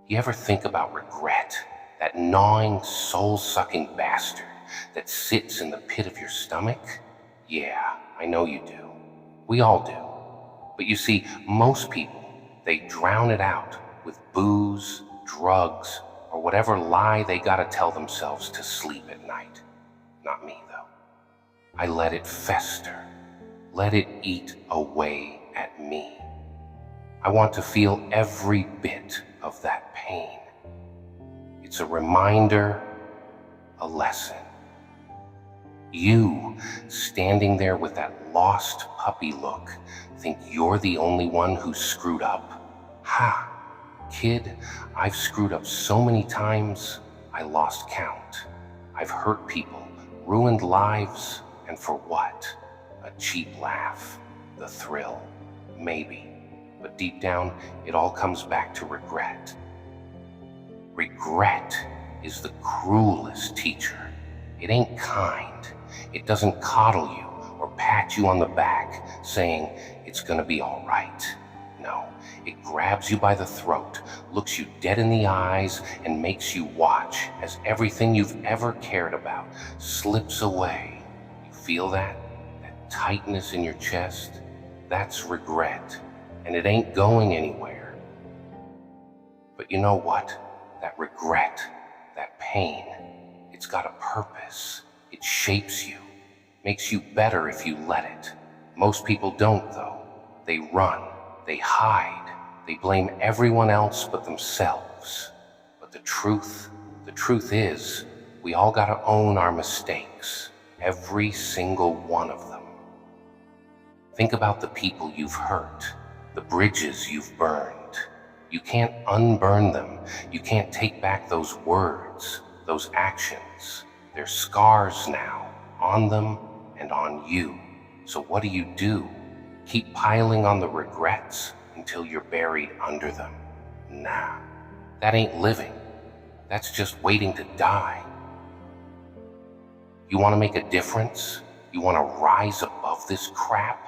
You ever think about regret? That gnawing, soul-sucking bastard that sits in the pit of your stomach? Yeah, I know you do. We all do. But you see, most people, they drown it out with booze, drugs, or whatever lie they gotta tell themselves to sleep at night. Not me, though. I let it fester. Let it eat away at me. I want to feel every bit of that pain. It's a reminder, a lesson. You, standing there with that lost puppy look, think you're the only one who's screwed up? Ha! Kid, I've screwed up so many times, I lost count. I've hurt people, ruined lives, and for what? A cheap laugh, the thrill, maybe. But deep down, it all comes back to regret. Regret is the cruelest teacher. It ain't kind. It doesn't coddle you or pat you on the back saying it's gonna be all right. No, it grabs you by the throat, looks you dead in the eyes, and makes you watch as everything you've ever cared about slips away. You feel that? That tightness in your chest? That's regret, and it ain't going anywhere. But you know what? That regret, that pain, it's got a purpose. It shapes you, makes you better if you let it. Most people don't, though. They run, they hide, they blame everyone else but themselves. But the truth is, we all gotta own our mistakes, every single one of them. Think about the people you've hurt, the bridges you've burned. You can't unburn them. You can't take back those words, those actions. They're scars now, on them and on you. So what do? Keep piling on the regrets until you're buried under them? Nah, that ain't living. That's just waiting to die. You want to make a difference? You want to rise above this crap?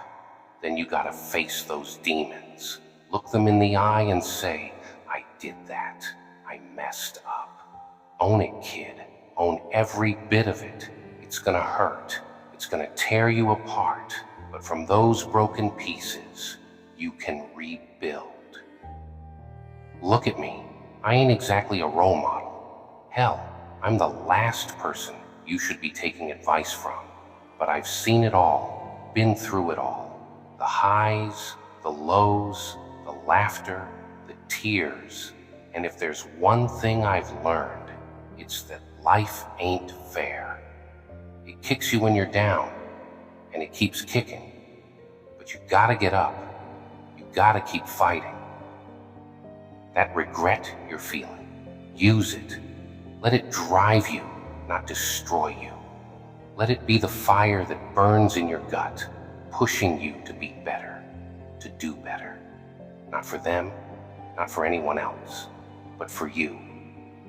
Then you gotta face those demons. Look them in the eye and say, I did that. I messed up. Own it, kid. Own every bit of it. It's gonna hurt. It's gonna tear you apart. But from those broken pieces, you can rebuild. Look at me. I ain't exactly a role model. Hell, I'm the last person you should be taking advice from. But I've seen it all, been through it all. The highs, the lows, the laughter, the tears. And if there's one thing I've learned, it's that life ain't fair. It kicks you when you're down, and it keeps kicking. But you gotta get up. You gotta keep fighting. That regret you're feeling, use it. Let it drive you, not destroy you. Let it be the fire that burns in your gut, pushing you to be better, to do better. Not for them, not for anyone else, but for you.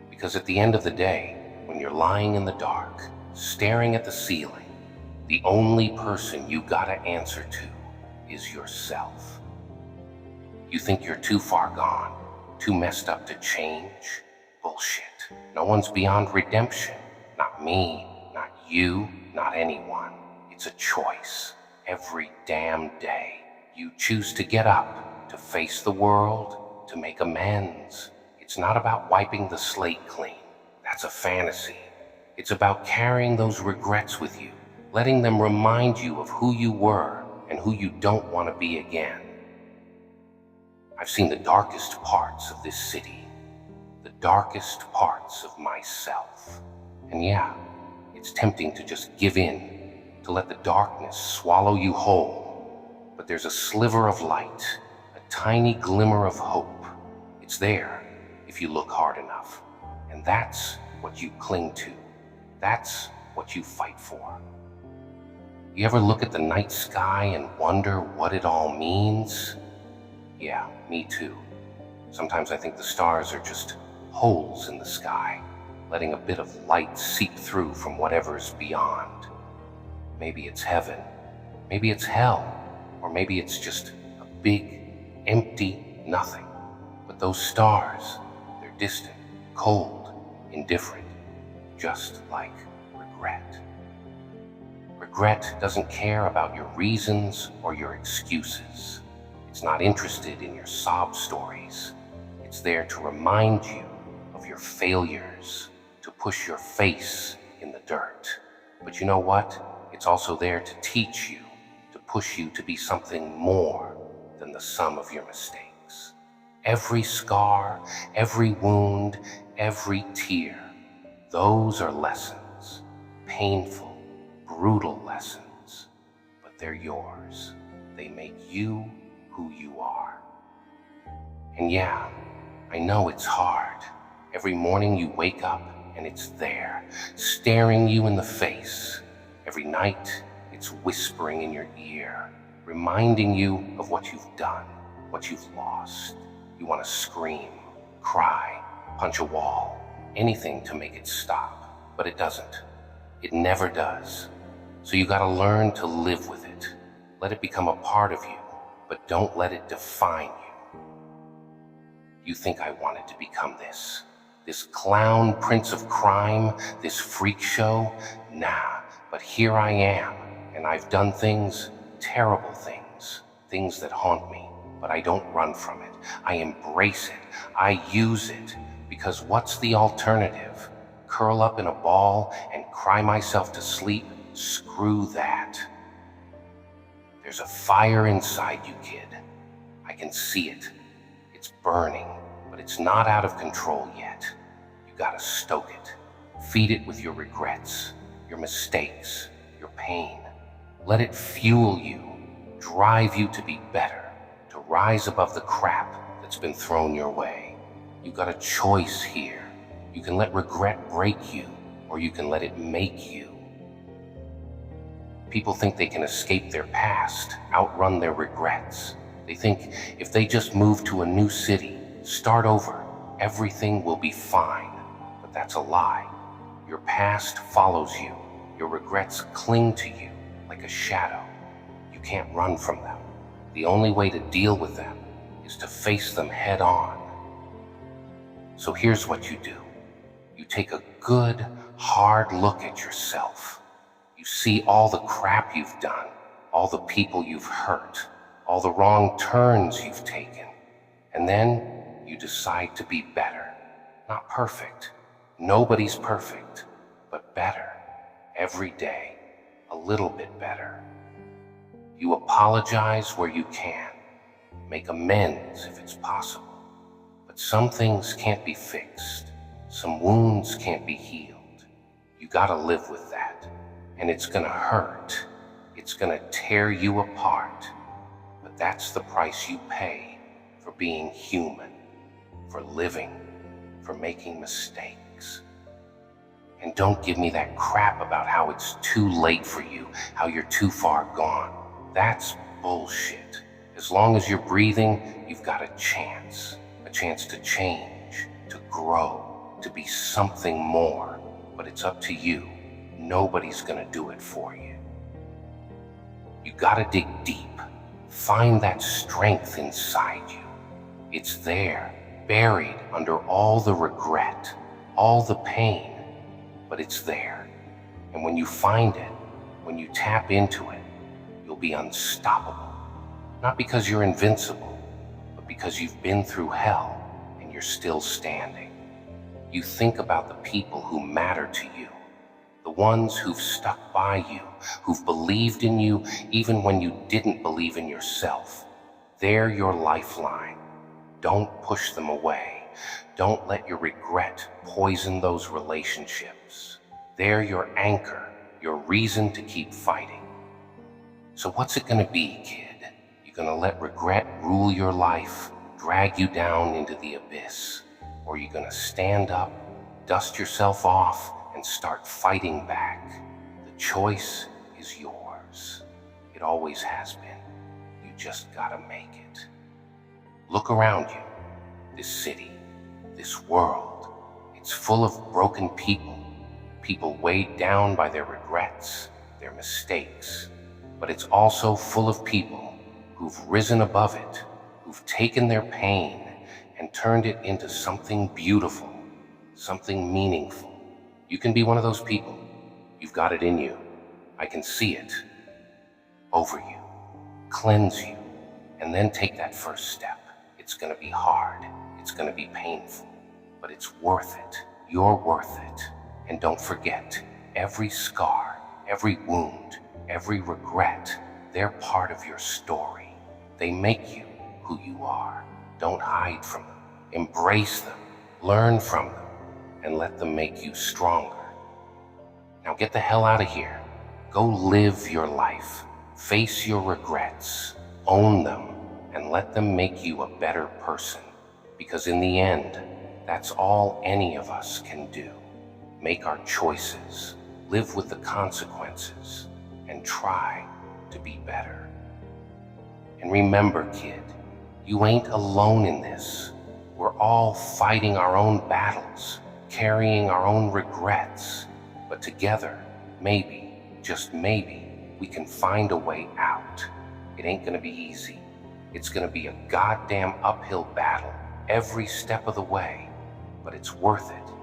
Because at the end of the day, when you're lying in the dark, staring at the ceiling, the only person you gotta answer to is yourself. You think you're too far gone, too messed up to change? Bullshit. No one's beyond redemption. Not me, not you, not anyone. It's a choice. Every damn day, you choose to get up, to face the world, to make amends. It's not about wiping the slate clean. That's a fantasy. It's about carrying those regrets with you, letting them remind you of who you were and who you don't want to be again. I've seen the darkest parts of this city, the darkest parts of myself. And yeah, it's tempting to just give in, to let the darkness swallow you whole. But there's a sliver of light, a tiny glimmer of hope. It's there if you look hard enough. And that's what you cling to. That's what you fight for. You ever look at the night sky and wonder what it all means? Yeah, me too. Sometimes I think the stars are just holes in the sky, letting a bit of light seep through from whatever's beyond. Maybe it's heaven, maybe it's hell, or maybe it's just a big, empty nothing. But those stars, they're distant, cold, indifferent, just like regret. Regret doesn't care about your reasons or your excuses. It's not interested in your sob stories. It's there to remind you of your failures, to push your face in the dirt. But you know what? It's also there to teach you, to push you to be something more than the sum of your mistakes. Every scar, every wound, every tear, those are lessons, painful, brutal lessons, but they're yours. They make you who you are. And yeah, I know it's hard. Every morning you wake up and it's there, staring you in the face. Every night it's whispering in your ear, reminding you of what you've done, what you've lost. You want to scream, cry, punch a wall, anything to make it stop, but it doesn't. It never does. So you gotta learn to live with it. Let it become a part of you, but don't let it define you. You think I wanted to become this clown prince of crime, this freak show? Nah, but here I am, and I've done things, terrible things, things that haunt me, but I don't run from it. I embrace it. I use it, because what's the alternative? Curl up in a ball and cry myself to sleep? Screw that. There's a fire inside you, kid. I can see it. It's burning, but it's not out of control yet. You gotta stoke it. Feed it with your regrets, your mistakes, your pain. Let it fuel you, drive you to be better, to rise above the crap that's been thrown your way. You got a choice here. You can let regret break you, or you can let it make you. People think they can escape their past, outrun their regrets. They think if they just move to a new city, start over, everything will be fine. But that's a lie. Your past follows you. Your regrets cling to you like a shadow. You can't run from them. The only way to deal with them is to face them head on. So here's what you do. You take a good, hard look at yourself. You see all the crap you've done, all the people you've hurt, all the wrong turns you've taken. And then you decide to be better. Not perfect. Nobody's perfect, but better. Every day, a little bit better. You apologize where you can. Make amends if it's possible. But some things can't be fixed. Some wounds can't be healed. You gotta live with that. And it's gonna hurt. It's gonna tear you apart. But that's the price you pay for being human, for living, for making mistakes. And don't give me that crap about how it's too late for you, how you're too far gone. That's bullshit. As long as you're breathing, you've got a chance to change, to grow, to be something more. But it's up to you. Nobody's gonna do it for you. You gotta dig deep. Find that strength inside you. It's there, buried under all the regret, all the pain, but it's there. And when you find it, when you tap into it, you'll be unstoppable. Not because you're invincible, but because you've been through hell and you're still standing. You think about the people who matter to you. The ones who've stuck by you, who've believed in you even when you didn't believe in yourself. They're your lifeline. Don't push them away. Don't let your regret poison those relationships. They're your anchor, your reason to keep fighting. So what's it gonna be, kid? You gonna let regret rule your life, drag you down into the abyss? Or you gonna stand up, dust yourself off, and start fighting back? The choice is yours. It always has been. You just gotta make it. Look around you. This city, this world, it's full of broken people. People weighed down by their regrets, their mistakes. But it's also full of people who've risen above it, who've taken their pain and turned it into something beautiful, something meaningful. You can be one of those people. You've got it in you. I can see it. Over you. Cleanse you. And then take that first step. It's going to be hard. It's going to be painful. But it's worth it. You're worth it. And don't forget, every scar, every wound, every regret, they're part of your story. They make you who you are. Don't hide from them. Embrace them. Learn from them. And let them make you stronger. Now get the hell out of here. Go live your life. Face your regrets. Own them. And let them make you a better person. Because in the end, that's all any of us can do. Make our choices. Live with the consequences. And try to be better. And remember, kid, you ain't alone in this. We're all fighting our own battles, carrying our own regrets. But together, maybe, just maybe, we can find a way out. It ain't gonna be easy. It's gonna be a goddamn uphill battle every step of the way. But it's worth it.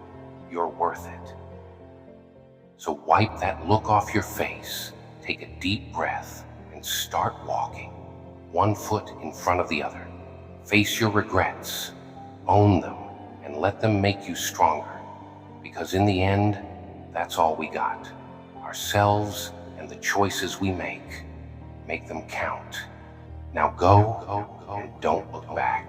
You're worth it. So wipe that look off your face, take a deep breath, and start walking, one foot in front of the other. Face your regrets, own them, and let them make you stronger. Because in the end, that's all we got. Ourselves and the choices we make. Make them count. Now go and don't look back.